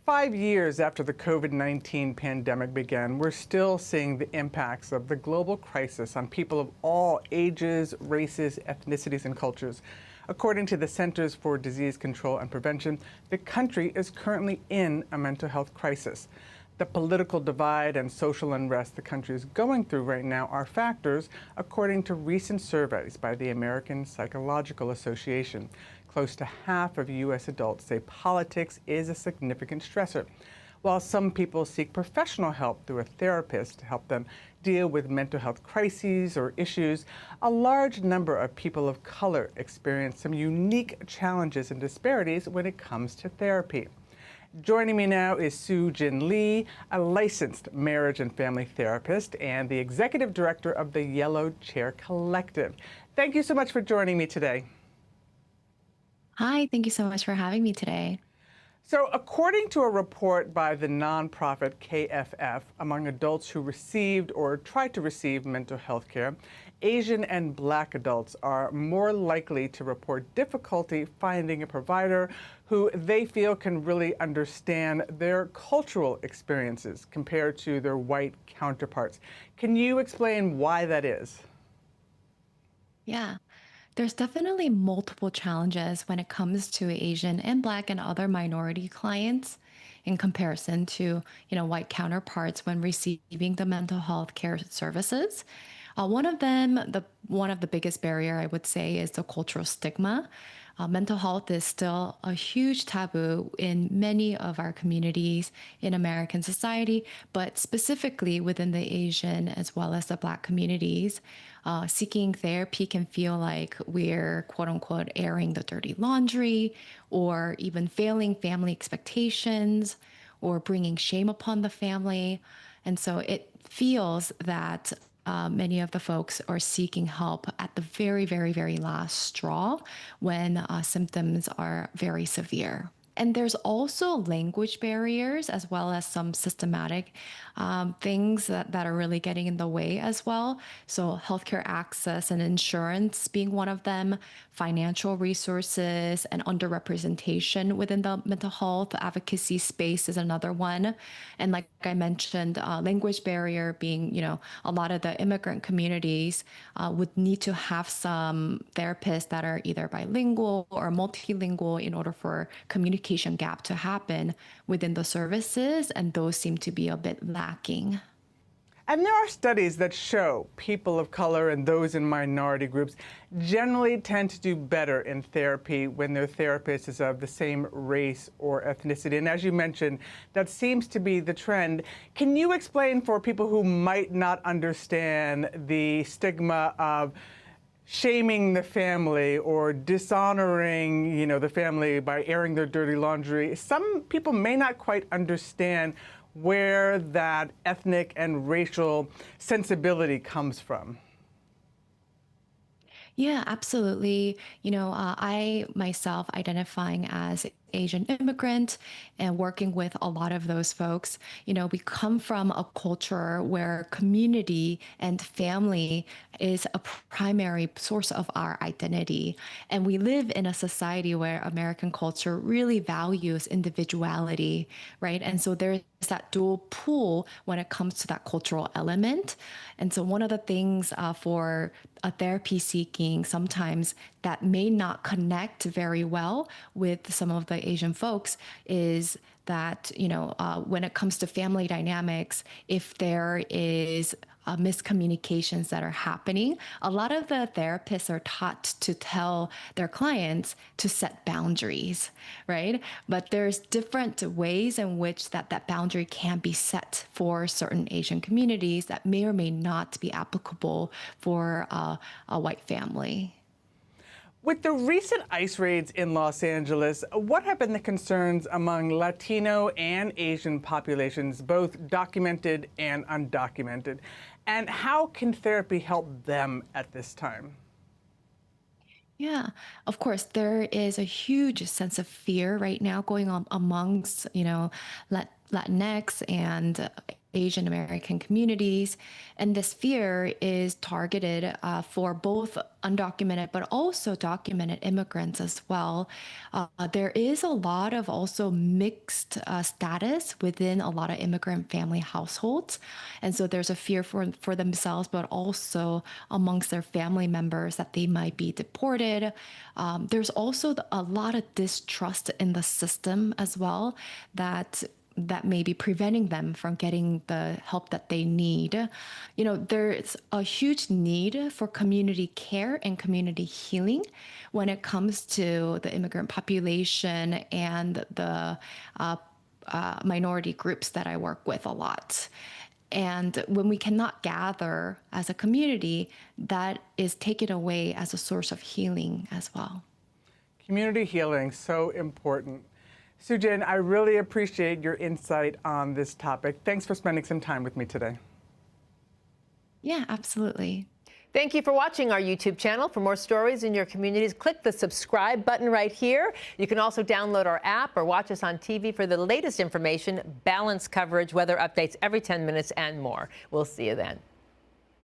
5 years after the COVID-19 pandemic began, we're still seeing the impacts of the global crisis on people of all ages, races, ethnicities, and cultures. According to the Centers for Disease Control and Prevention, the country is currently in a mental health crisis. The political divide and social unrest the country is going through right now are factors, according to recent surveys by the American Psychological Association. Close to half of U.S. adults say politics is a significant stressor. While some people seek professional help through a therapist to help them deal with mental health crises or issues, a large number of people of color experience some unique challenges and disparities when it comes to therapy. Joining me now is Sue Jin Lee, a licensed marriage and family therapist and the executive director of the Yellow Chair Collective. Thank you so much for joining me today. Hi, thank you so much for having me today. So, according to a report by the nonprofit KFF, among adults who received or tried to receive mental health care, Asian and Black adults are more likely to report difficulty finding a provider who they feel can really understand their cultural experiences compared to their white counterparts. Can you explain why that is? Yeah, there's definitely multiple challenges when it comes to Asian and Black and other minority clients in comparison to, white counterparts when receiving the mental health care services. One of the biggest barrier I would say is the cultural stigma. Mental health is still a huge taboo in many of our communities in American society, but specifically within the Asian as well as the Black communities. Seeking therapy can feel like we're quote unquote airing the dirty laundry or even failing family expectations or bringing shame upon the family. And so it feels that many of the folks are seeking help at the very, very, very last straw when symptoms are very severe. And there's also language barriers as well as some systematic things that are really getting in the way as well. So, healthcare access and insurance being one of them, financial resources and underrepresentation within the mental health advocacy space is another one. And like I mentioned, language barrier being, a lot of the immigrant communities would need to have some therapists that are either bilingual or multilingual in order for communication gap to happen within the services, and those seem to be a bit lacking. And there are studies that show people of color and those in minority groups generally tend to do better in therapy when their therapist is of the same race or ethnicity. And as you mentioned, that seems to be the trend. Can you explain for people who might not understand the stigma of shaming the family or dishonoring, the family by airing their dirty laundry? Some people may not quite understand where that ethnic and racial sensibility comes from. Yeah, absolutely. I myself identifying as Asian immigrant and working with a lot of those folks, we come from a culture where community and family is a primary source of our identity. And we live in a society where American culture really values individuality, right? And so there's that dual pull when it comes to that cultural element. And so one of the things for a therapy seeking sometimes that may not connect very well with some of the Asian folks is that, when it comes to family dynamics, if there is miscommunications that are happening, a lot of the therapists are taught to tell their clients to set boundaries, right? But there's different ways in which that boundary can be set for certain Asian communities that may or may not be applicable for a white family. With the recent ICE raids in Los Angeles, what have been the concerns among Latino and Asian populations, both documented and undocumented? And how can therapy help them at this time? Yeah, of course, there is a huge sense of fear right now going on amongst, Latinx and Asian American communities. And this fear is targeted for both undocumented but also documented immigrants as well. There is a lot of also mixed status within a lot of immigrant family households. And so there's a fear for themselves, but also amongst their family members that they might be deported. There's also a lot of distrust in the system as well that may be preventing them from getting the help that they need. You know, there's a huge need for community care and community healing when it comes to the immigrant population and the minority groups that I work with a lot. And when we cannot gather as a community, that is taken away as a source of healing as well. Community healing, so important. Sujin, I really appreciate your insight on this topic. Thanks for spending some time with me today. Yeah, absolutely. Thank you for watching our YouTube channel. For more stories in your communities, click the subscribe button right here. You can also download our app or watch us on TV for the latest information, balanced coverage, weather updates every 10 minutes, and more. We'll see you then.